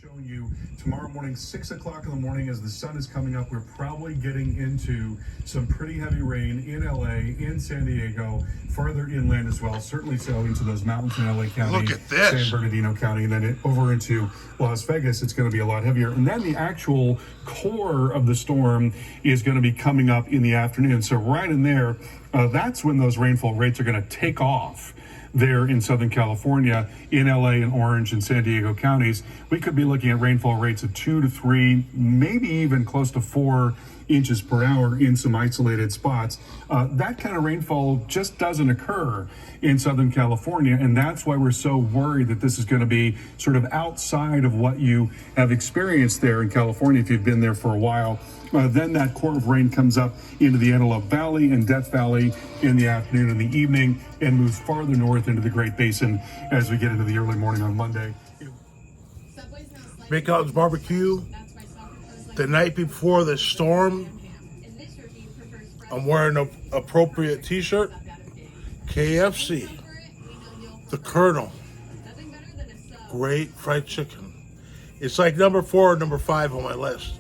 Showing you tomorrow morning, 6 o'clock in the morning, as the sun is coming up, we're probably getting into some pretty heavy rain in LA, in San Diego, farther inland as well, certainly so into those mountains in LA County, Look at this. San Bernardino County, and then over into Las Vegas. It's going to be a lot heavier. And then the actual core of the storm is going to be coming up in the afternoon. So right in there, that's when those rainfall rates are going to take off. There in Southern California, in LA and Orange and San Diego counties, we could be looking at rainfall rates of 2 to 3, maybe even close to 4 inches per hour in some isolated spots. That kind of rainfall just doesn't occur in Southern California, and that's why we're so worried that this is going to be sort of outside of what you have experienced there in California if you've been there for a while. Then that core of rain comes up into the Antelope Valley and Death Valley in the afternoon and the evening, and moves farther north into the Great Basin as we get into the early morning on Monday. McDonald's barbecue. The night before the storm, I'm wearing an appropriate t-shirt. KFC, the Colonel, great fried chicken. It's like number 4 or number 5 on my list.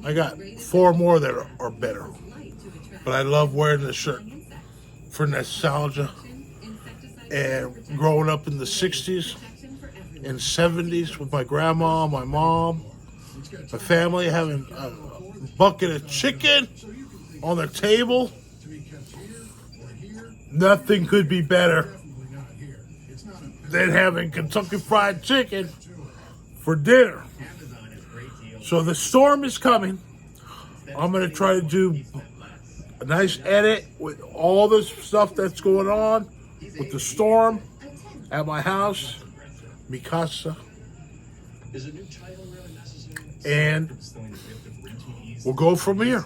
I got 4 more that are better. But I love wearing this shirt for nostalgia. And growing up in the 60s and 70s with my grandma, my mom, my family, having a bucket of chicken on the table. Nothing could be better than having Kentucky Fried Chicken for dinner. So the storm is coming. I'm going to try to do a nice edit with all this stuff that's going on with the storm at my house, mi casa. And we'll go from here.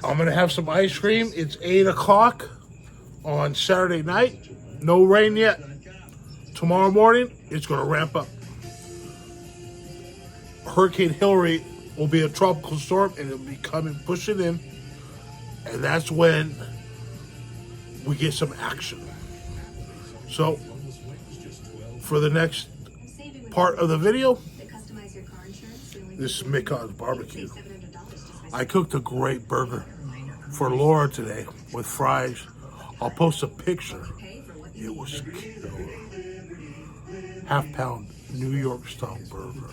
I'm going to have some ice cream. It's 8 o'clock on Saturday night. No rain yet. Tomorrow morning, it's going to ramp up. Hurricane Hillary will be a tropical storm, and it'll be pushing in. And that's when we get some action. So, for the next part of the video, this is McDonald's barbecue. I cooked a great burger for Laura today with fries. I'll post a picture. It was killer. Half-pound New York style burger.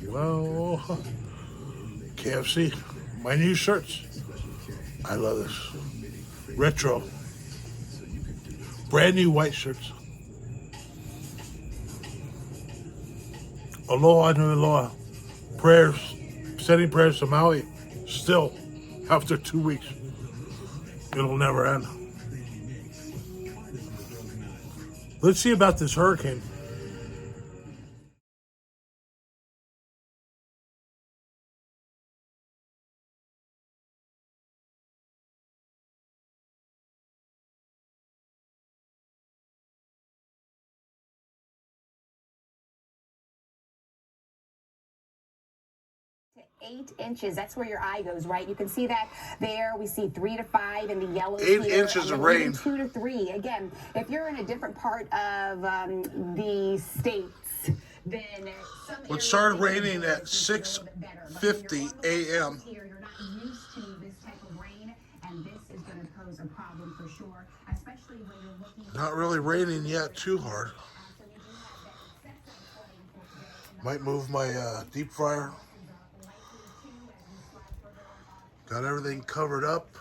Well, KFC, my new shirts. I love this. Retro. Brand new white shirts. Aloha and aloha. Prayers, sending prayers to Maui. Still, after 2 weeks, it'll never end. Let's see about this hurricane. To 8 inches. That's where your eye goes, right? You can see that there. We see 3 to 5 in the yellow. 8 inches of rain. 2 to 3. Again, if you're in a different part of the states, then it started raining at 6:50 a.m. You're not used to this type of rain, and this is going to pose a problem for sure, especially when you're looking. Not really raining yet too hard. Might move my deep fryer. Got everything covered up.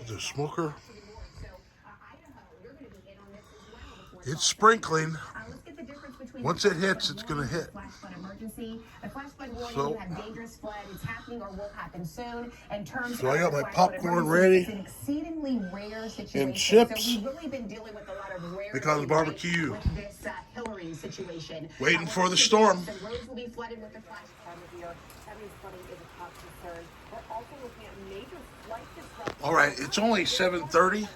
The smoker. It's sprinkling. Once it hits, it's going to hit. So I got my popcorn ready and chips because of barbecue. Waiting for the storm. All right, it's only 7:30.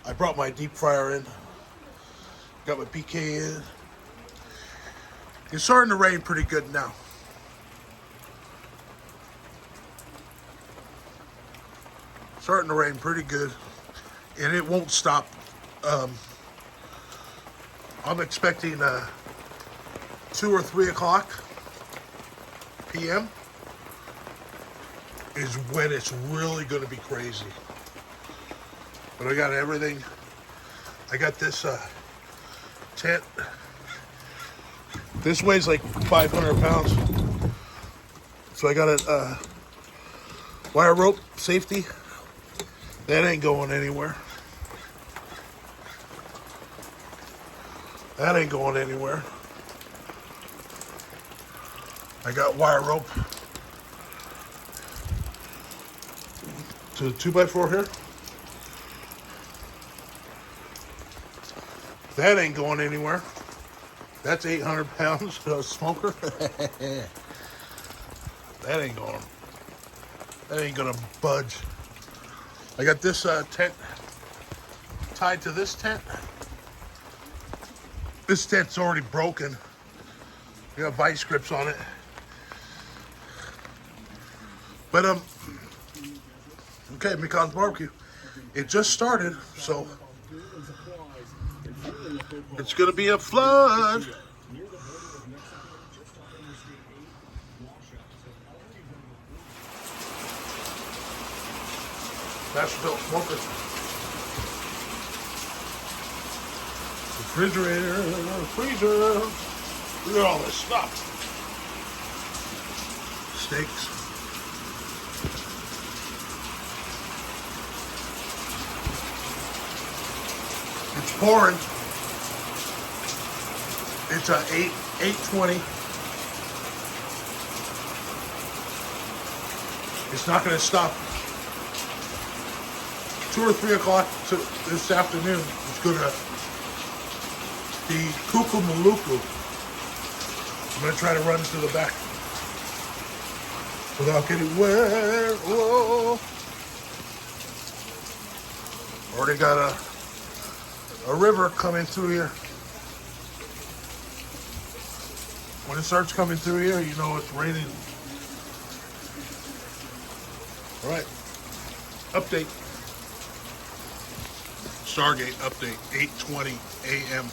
I brought my deep fryer in. Got my BK in. It's starting to rain pretty good now. Starting to rain pretty good, and it won't stop. I'm expecting 2 or 3 o'clock p.m. is when it's really going to be crazy. But I got everything. I got this tent. This weighs like 500 pounds. So I got a wire rope safety. That ain't going anywhere. That ain't going anywhere. I got wire rope to the 2x4 here. That ain't going anywhere. That's 800 pounds smoker. That ain't going. That ain't gonna budge. I got this tent tied to this tent. This tent's already broken. I got vice grips on it. But okay, Mikan's barbecue. It just started, so it's gonna be a flood. Masterbuilt smoker. Refrigerator, freezer. Look at all this stuff. Steaks. It's pouring. It's a 8:20. It's not going to stop. 2 or 3 o'clock this afternoon, it's going to be cuckoo maluku. I'm going to try to run to the back without getting wet. Whoa. Already got a river coming through here. When it starts coming through here, you know it's raining. All right, update. Stargate update, 8:20 a.m.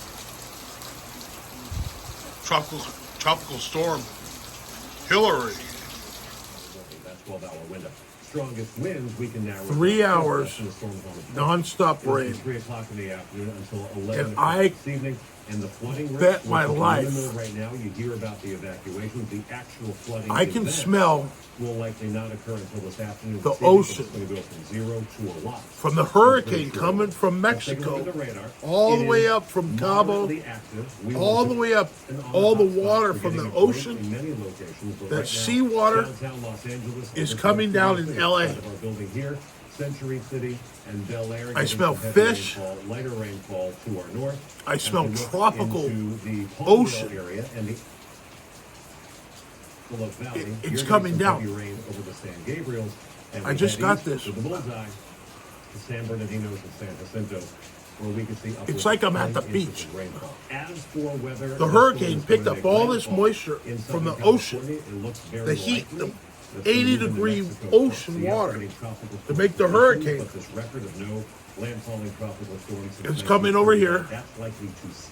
Tropical storm, Hillary. That 12-hour window. Strongest winds we can now. 3 hours, non-stop rain. 3 o'clock in the afternoon until 11 And o'clock I this evening. And the flooding bet my life. Right now, you hear about the evacuations, the actual flooding. I can smell will likely not occur until this afternoon. the ocean. It's going to go from 0 to a lot. From the hurricane coming from Mexico, all the way up from Cabo, all the way up, all the water from the ocean, that seawater is coming down in LA. Century City and Bel Air. I smell fish. Lighter rainfall to our north. I smell tropical the ocean. Area and the Valley. It's coming down. Rain over the San Gabriels, and I just got this. To the bullseye, to San Bernardino and San Jacinto, where we can see It's like I'm at the beach. As for weather, The hurricane picked up all this moisture from the ocean, the heat, the 80-degree ocean water to make the hurricane. It's coming over here.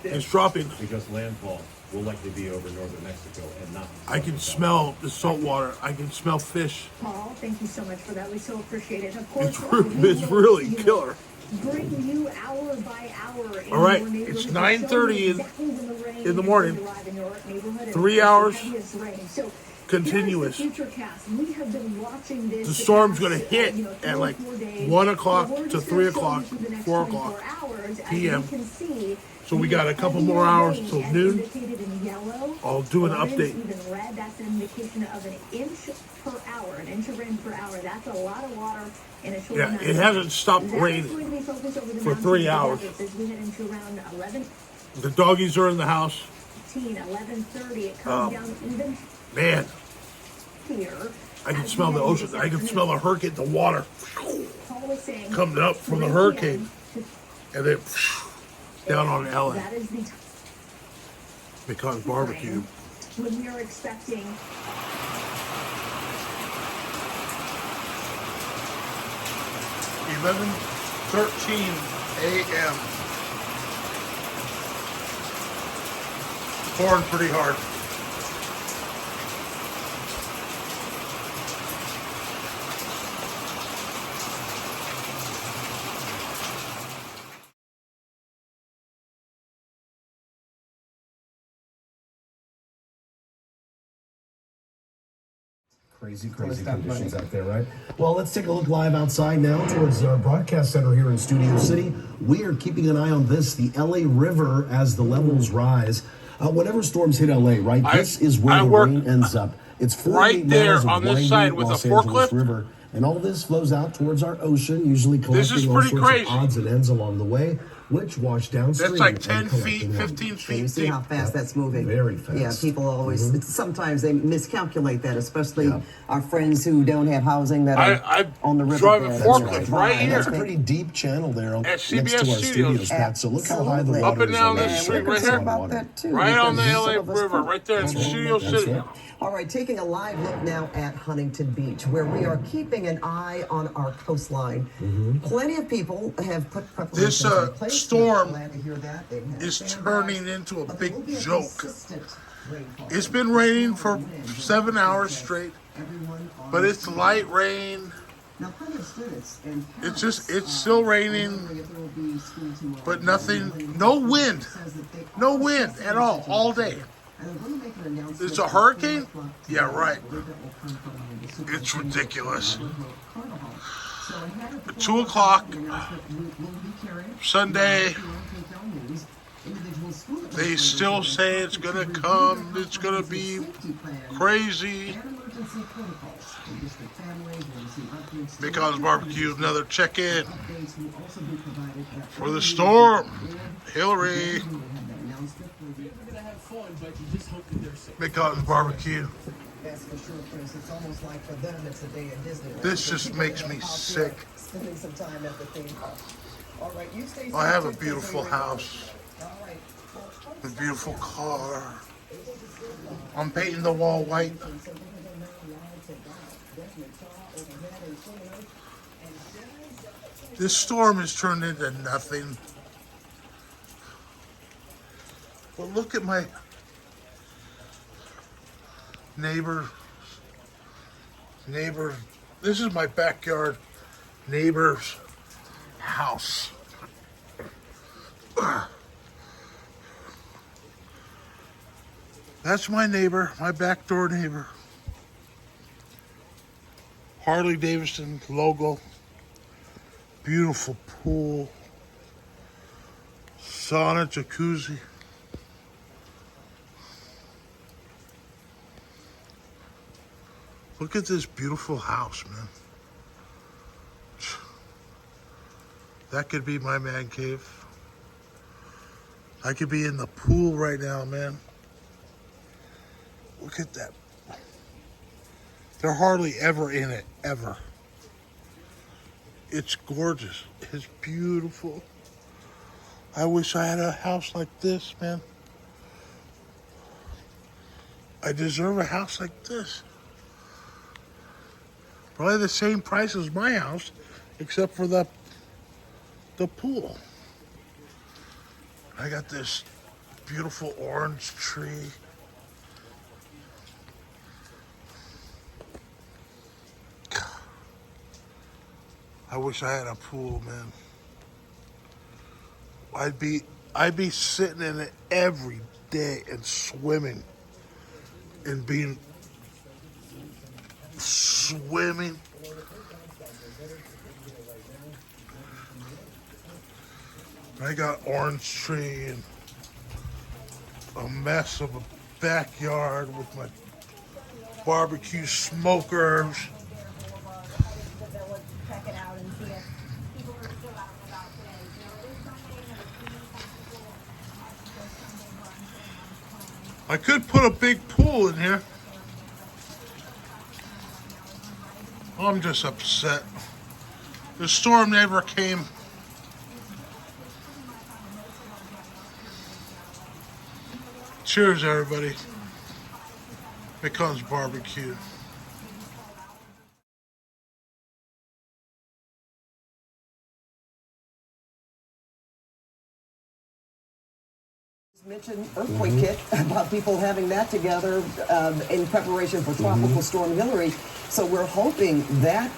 It's dropping. Because landfall will likely be over northern Mexico and not. I can smell the salt water. I can smell fish. Paul, thank you so much for that. We so appreciate it. Of course, It's really killer. Bring you hour by hour. All right, it's 9:30 in the morning. 3 hours. Continuous. The storm's going to hit at like 1 o'clock to 3 o'clock, 4 o'clock p.m. So we got a couple more hours till noon. I'll do an update. That's an indication of an inch per hour, an inch of rain per hour. That's a lot of water in a short amount of time. It hasn't stopped raining for 3 hours. The doggies are in the house. 11:30, it comes down even. Man, Here, I can smell the ocean. I can smell the hurricane, the water coming up from the hurricane, and then down on LA. That is the Because barbecue. when we are expecting. 11:13 a.m. Pouring pretty hard. Crazy conditions out there, right? Well, let's take a look live outside now towards our broadcast center here in Studio City. We are keeping an eye on this, the LA River, as the levels rise. Whenever storms hit LA, right, this is where the rain ends up. It's 48 right there miles of on this winding side with Los a Angeles forklift. River. And all this flows out towards our ocean, usually This is collecting all pretty sorts crazy. of odds and ends along the way, which wash downstream. That's like and 10 collect feet, in one. 15 And feet you see deep. how fast that's moving. Very fast. Yeah, people always, sometimes they miscalculate that, especially Yeah. our friends who don't have housing that are I on the river. drive a forklift right And that's a here. pretty deep channel there At next to CBS our Studios. studios, Pat. So look how high the Absolutely. water Up and is down on this that street We're right concerned here. about that too. Right on the because LA some of us River, don't. right there in Studio That's City. right. All right, taking a live look now at Huntington Beach, where we are keeping an eye on our coastline. Plenty of people have put preparations This, in place. storm Glad to hear that. They've had is standbys, turning into a but big there will be a joke. consistent rainfall. It's been raining for 7 hours straight, Everyone on but it's light rain. Now, plenty of students and It's just- parents, it's still are raining, wondering if there will be school tomorrow. but nothing, no wind. Says that they No are wind at all day. And they're going to make an announcement It's a at hurricane? 4 o'clock Yeah, today. right. I believe that will come from the It's superintendent ridiculous. of Carnival. So ahead of the 2 o'clock, the announcement will be carried. Sunday. Ojai CA. Individual school They administrators still are say it's expected gonna to review come, their it's gonna be comprehensive safety plan crazy. and emergency protocols. The district families will receive updates. McConnell's Barbecue, another check-in Updates will also be provided at for the storm. Hillary, We will have that announcement for you. McConnell's Barbecue. That's for sure, Chris. It's almost like for them it's a day in Disneyland. This So just people makes are me out sick. there Spending some time at the theme park. All right, you stay safe. I have a Take care, beautiful everybody. house, All right. a beautiful car. I'm painting the wall white. This storm has turned into nothing. But look at my neighbor. This is my backyard neighbor's house. That's my neighbor, my backdoor neighbor. Harley Davidson logo. Beautiful pool. Sauna, jacuzzi. Look at this beautiful house, man. That could be my man cave. I could be in the pool right now, man. Look at that. They're hardly ever in it, ever. It's gorgeous. It's beautiful. I wish I had a house like this, man. I deserve a house like this. Probably the same price as my house, except for the pool. I got this beautiful orange tree. I wish I had a pool, man. I'd be sitting in it every day and swimming and being swimming. I got orange tree and a mess of a backyard with my barbecue smokers. Check it out and see if people are still out and about today. You know, it is Sunday and there's I could put a big pool in here. I'm just upset. The storm never came. Cheers, everybody. McConnell's Barbecue. Mentioned earthquake kit about people having that together in preparation for Tropical Storm Hillary. So we're hoping that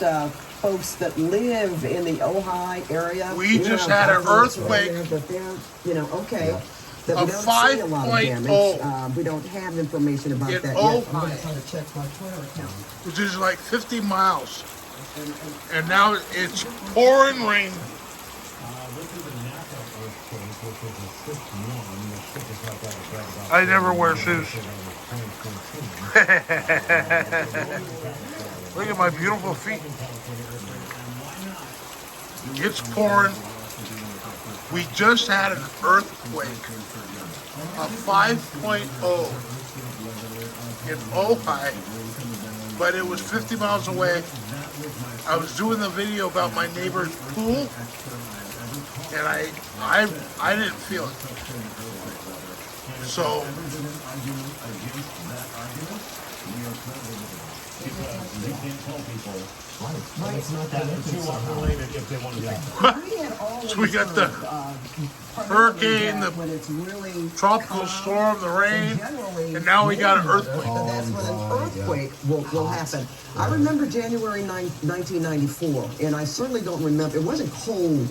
folks that live in the Ojai area, We just had an earthquake. that they're, you know, okay. That A we don't see a lot of 5.0. damage. We don't have information about In that yet. I'm going Ojai. to try to check my Twitter account. Which is like 50 miles. And now it's pouring rain. I never wear shoes. Look at my beautiful feet. It's pouring. We just had an earthquake, a 5.0 in Ojai, but it was 50 miles away. I was doing the video about my neighbor's pool, and I didn't feel it. So so we got the hurricane, the when it's really tropical storm, the rain, and now we got an earthquake. So that's when an earthquake will happen. I remember January 9, 1994, and I certainly don't remember. It wasn't cold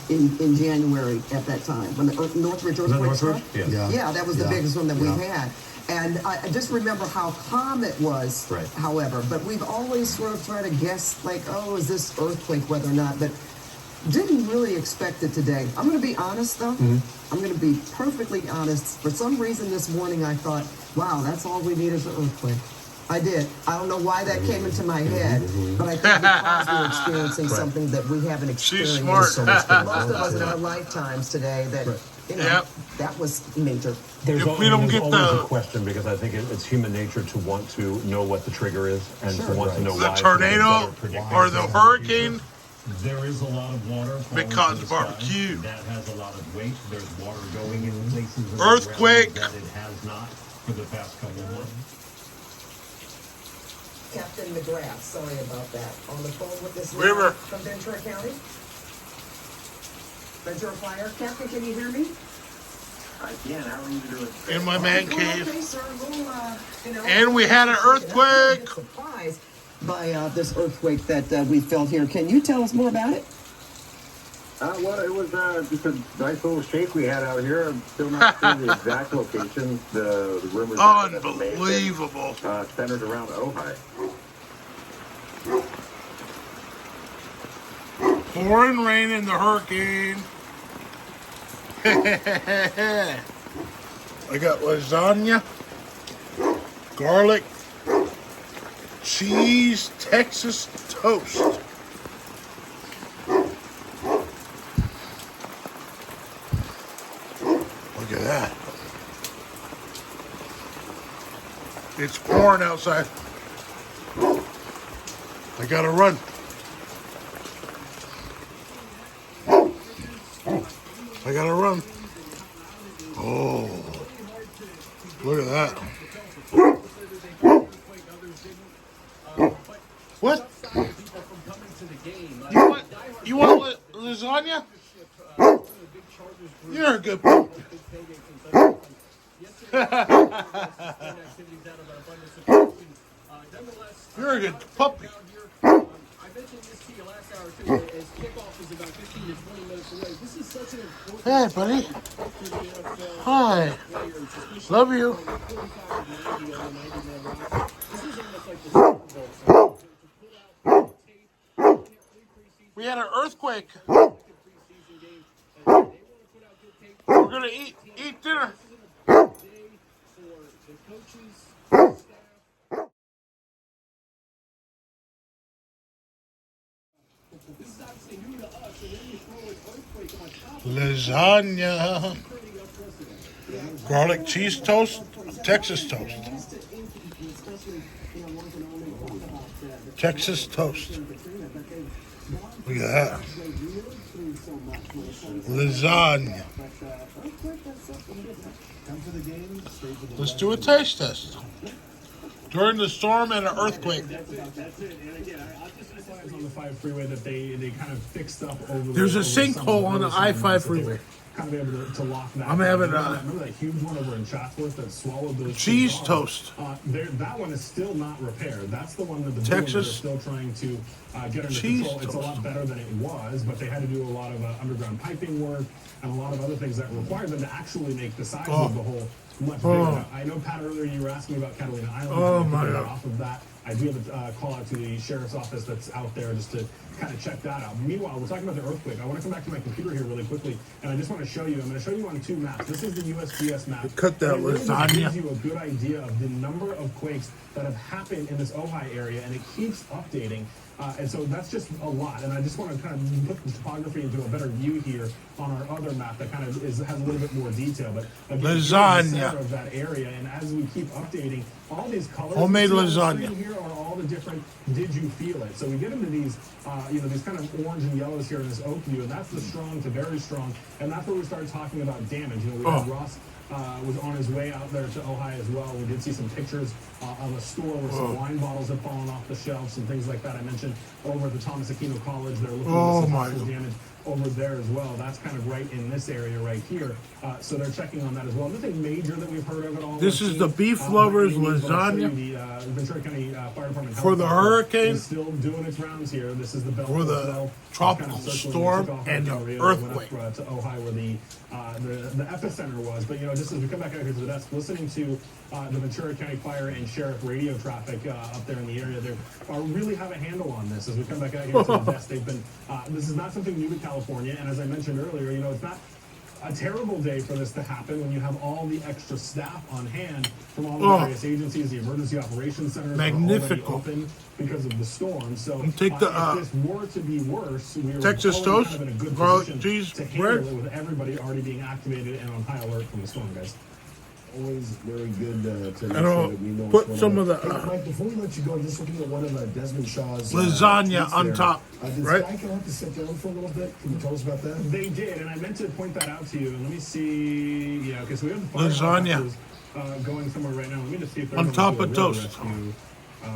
in January at that time when the Northridge earthquake struck. Yeah, that was the biggest one that we've had. And I just remember how calm it was, however. But we've always sort of tried to guess, like, oh, is this earthquake weather or not? But didn't really expect it today. I'm going to be honest, though. I'm going to be perfectly honest. For some reason this morning I thought, wow, that's all we need is an earthquake. I did. I don't know why that came into my head, but I think because we're experiencing something that we haven't experienced smart. most of us in our lifetimes today. That you know, that was major. If we don't get always a the question, because I think it's human nature to want to know what the trigger is and to want to know why. tornado or the hurricane, There is a lot of water falling because from the sky. barbecue. That has a lot of weight. There's water going in places in the Earthquake. ground that it has not for the past couple of months. Captain McGrath, sorry about that. On the phone with this River. from Ventura County. Ventura Fire. Captain, can you hear me? I can. How are you doing? In my man Well, cave. okay, sir. Well, you know, And we had an earthquake. Surprised by this earthquake that we felt here. Can you tell us more about it? Well, it was just a nice little shake we had out here. I'm still not sure the exact location. The rumors are that it may have been, Unbelievable. centered around Ojai. Pouring rain in the hurricane. I got lasagna, garlic, cheese, Texas toast. Look at that. It's pouring outside. I gotta run. I gotta run. Oh, look at that. What? You want lasagna? You're a good puppy. You're a good puppy. Hey, buddy. Hi. Love you. We had an earthquake. We're gonna eat dinner. Lasagna, garlic cheese toast, Texas toast. Texas toast. Look at that. Lasagna. Let's do a taste test. During the storm and an earthquake. That's it. And again, I just on the 5 freeway that they kind of fixed up over. There's a over the sinkhole summer. on the I-5 freeway. kind of able to lock that. I'm having remember that huge one over in Chatsworth that swallowed those cheese toast. That one is still not repaired. That's the one that the Texas builders are still trying to get under control. It's a lot better than it was, but they had to do a lot of underground piping work and a lot of other things that required them to actually make the size of the hole much bigger. I know, Pat, earlier you were asking about Catalina Island. Oh, my God. Off of that, I do have a call out to the sheriff's office that's out there just to kind of check that out. Meanwhile, we're talking about the earthquake. I want to come back to my computer here really quickly, and I just want to show you. I'm going to show you on 2 maps. This is the USGS map. Cut that lasagna. It really gives you a good idea of the number of quakes that have happened in this Ojai area, and it keeps updating. And so that's just a lot. And I just want to kind of put the topography into a better view here on our other map that kind of has a little bit more detail. But again, lasagna. the center of that area, and as we keep updating, all these colors Homemade you see on the lasagna. screen here are all the different did you feel it. So we get into these, these kind of orange and yellows here in this oak view, and that's the strong to very strong, and that's where we start talking about damage. We had Ross was on his way out there to Ojai as well. We did see some pictures of a store where some wine bottles had fallen off the shelves and things like that. I mentioned over at the Thomas Aquino College, they're looking at some possible damage over there as well. That's kind of right in this area right here. So they're checking on that as well. Nothing major that we've heard of at all. This is the beef lovers lasagna. The Ventura County Fire Department for the hurricane. is still doing its rounds here. This is the belt for the tropical storm and the earthquake. To Ojai where the epicenter was. But just as we come back out here to the desk, listening to the Ventura County Fire and Sheriff radio traffic up there in the area, they really have a handle on this. As we come back out here to the desk, they've been. This is not something new to California, and as I mentioned earlier, it's not a terrible day for this to happen when you have all the extra staff on hand from all the various agencies. The emergency operations centers are already open because of the storm. So take if this were to be worse, we were Texas toast, kind of in a good position cheese, to handle it with everybody already being activated and on high alert from the storm, guys. Always very good to make and sure that we know put what's some going of on. the Hey, Mike, before we let you go, just looking at one of Desmond Shaw's lasagna tweets on there. top, Did right? Sky have to sit down for a little bit? Can you tell us about that? They did, and I meant to point that out to you. And let me see. Yeah, okay, so we have the fire Lasagna. officers, going somewhere right now. Let me just see if they're On going top through a of river toast. rescue,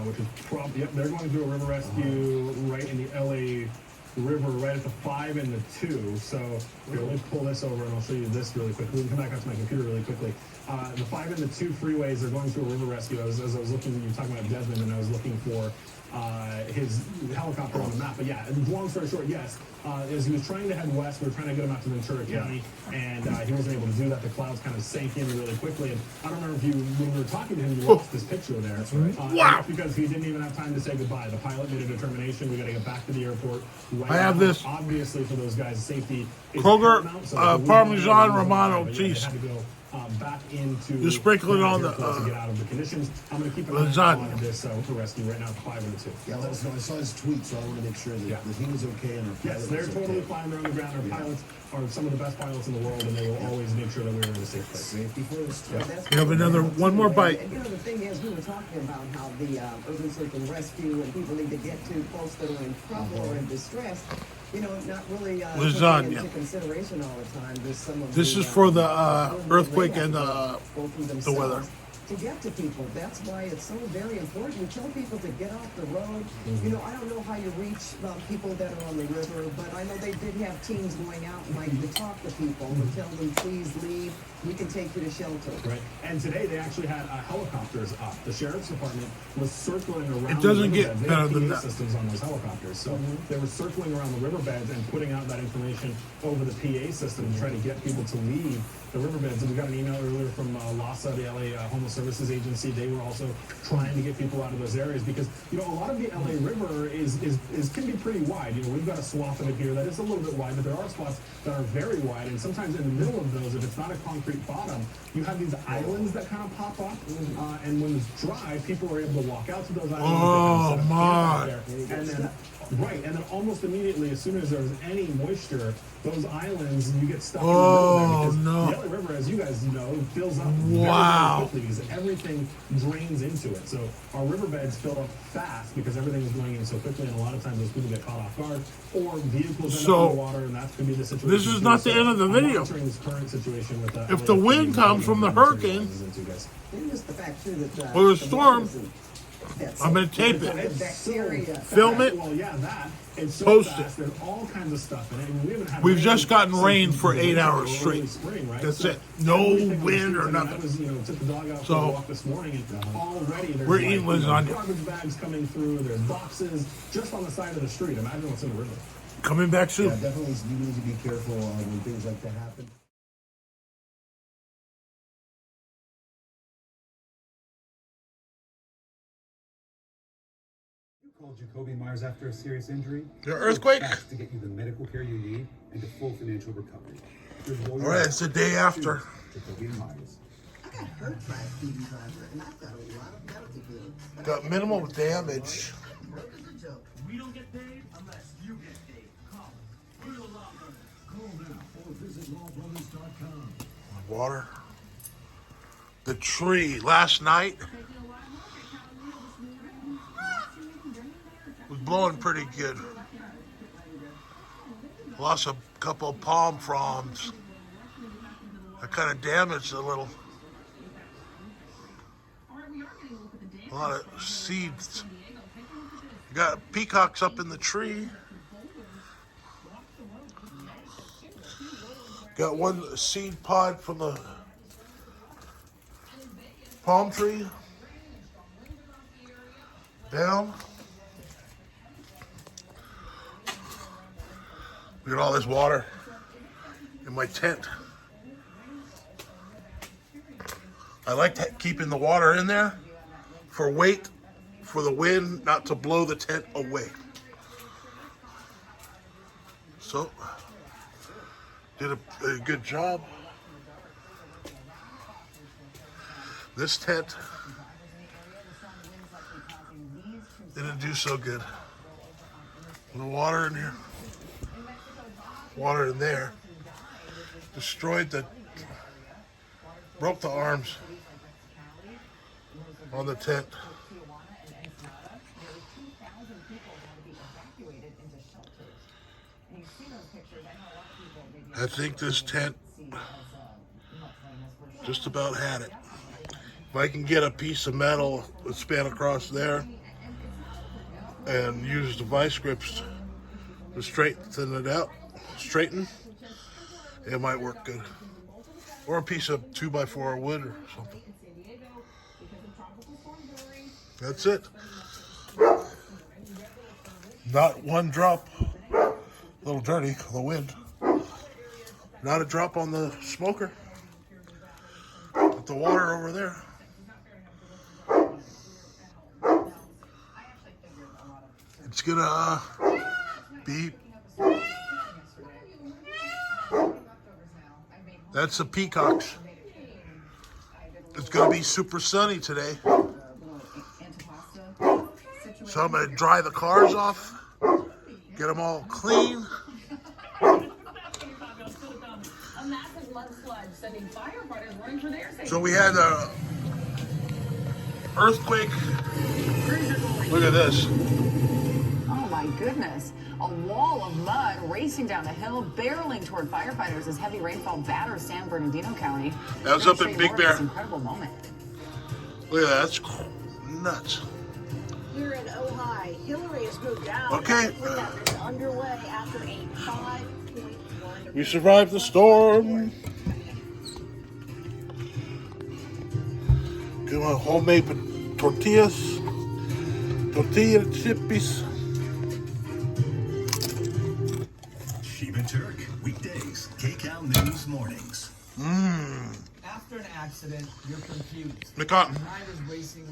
which is probably they're going through a river rescue right in the LA River, right at the 5 and the 2. So here, let me pull this over, and I'll show you this really quickly. We can come back out to my computer really quickly. The 5 and the 2 freeways are going through a river rescue. As I was looking, you were talking about Desmond, and I was looking for his helicopter on the map. But yeah, long story short, yes. As he was trying to head west, we were trying to get him out to Ventura County, and he wasn't able to do that. The clouds kind of sank in really quickly. And I don't remember if when we were talking to him, you watched this picture there. That's right. Wow. Because he didn't even have time to say goodbye. The pilot made a determination. We got to get back to the airport. Right I have now. this. Obviously, for those guys, safety is Kroger, paramount, so Parmesan Romano they cheese. had to go back into You sprinkle it on the to get out of the conditions. I'm going to keep an lasagna. eye on this rescue right now at 5 and the 2. Yeah, let us know. I saw his tweet, so I want to make sure that he was okay. And Yes, they're totally flying around the ground. Our pilots are some of the best pilots in the world, and they will always make sure that we're in a safe place. Safety first. You have one more bite. And the thing is, we were talking about how the urban search and rescue and people need to get to folks that are in trouble or in distress. Not really Lasagna. taking into consideration all the time. There's some of This the, is for the they earthquake have and to the go through weather. themselves to get to people. That's why it's so very important. We tell people to get off the road. I don't know how you reach people that are on the river, but I know they did have teams going out and to talk to people to tell them, please leave. We can take you to shelter. Right. And today they actually had helicopters up. The sheriff's department was circling around. It doesn't the get riverbed. better They than have PA that. systems on those helicopters. So they were circling around the riverbeds and putting out that information over the PA system to try to get people to leave the riverbeds. And we got an email earlier from LASA, the LA Homeless Services Agency. They were also trying to get people out of those areas because a lot of the LA River is can be pretty wide. We've got a swath of it here that is a little bit wide, but there are spots that are very wide. And sometimes in the middle of those, if it's not a concrete bottom, you have these islands that kind of pop up. And when it's dry, people are able to walk out to those islands. Oh, they kind of set up camp my. out there. And then and then almost immediately, as soon as there's any moisture, those islands, you get stuck in the middle there. Because the LA River, as you guys know, fills up very, very quickly because everything drains into it. So our riverbeds fill up fast because everything is going in so quickly, and a lot of times those people get caught off guard, or vehicles end up in the water, and that could be the situation. This is not the end of the video. This current situation with If the wind comes from the hurricane And just the fact too that or the storm, I'm gonna tape it, Bacteria. film it, Well, yeah, that. It's so post fast, it. there's all kinds of stuff in it. And we haven't had We've rain just gotten since rain for the 8 winter hours or straight. early spring, right? That's So it. No everything was wind or and I nothing. was, took the dog out for So, a walk this morning, and already there's we're eating lasagna. garbage bags coming through. There's boxes just on the side of the street. Imagine what's in the river. Coming back soon. Yeah, definitely you need to be careful when things like that happen. You called Jacoby Myers after a serious injury. The earthquake? Fast to get you the medical care you need and to full financial recovery. All right, it's the day after. Jacoby Myers. I got hurt by a speeding driver, and I've got a lot of penalty bills. Got minimal damage. Work is a joke. We don't get paid unless you get paid. Call. We're the law firm. Call now or visit lawbrothers.com. Water. The tree last night was blowing pretty good. Lost a couple of palm fronds. That kind of damaged a little. A lot of seeds. Got peacocks up in the tree. Got one seed pod from the palm tree down. We got all this water in my tent. I like keeping the water in there for weight, for the wind not to blow the tent away. So, did a good job. This tent didn't do so good. The water in here, water in there, broke the arms on the tent. I think this tent just about had it. If I can get a piece of metal that span across there and use the vice grips to straighten it out, it might work good. Or a piece of 2x4 wood or something. That's it. Not one drop. A little dirty, the wind. Not a drop on the smoker. But the water over there. It's gonna be. That's the peacocks. It's gonna be super sunny today. So I'm gonna dry the cars off, get them all clean. So we had a earthquake. Look at this. Oh my goodness. A wall of mud racing down the hill, barreling toward firefighters as heavy rainfall batters San Bernardino County. That was up in Big Bear. Incredible moment. Look at that. That's nuts. Here in Ojai, Hillary has moved out. Okay. Cleanup is underway after a 5.1. We survived the storm. Get my homemade tortilla chips. Sheba Turk, weekdays, K-Cal News mornings. After an accident, you're confused. McCotton. Your mind is racing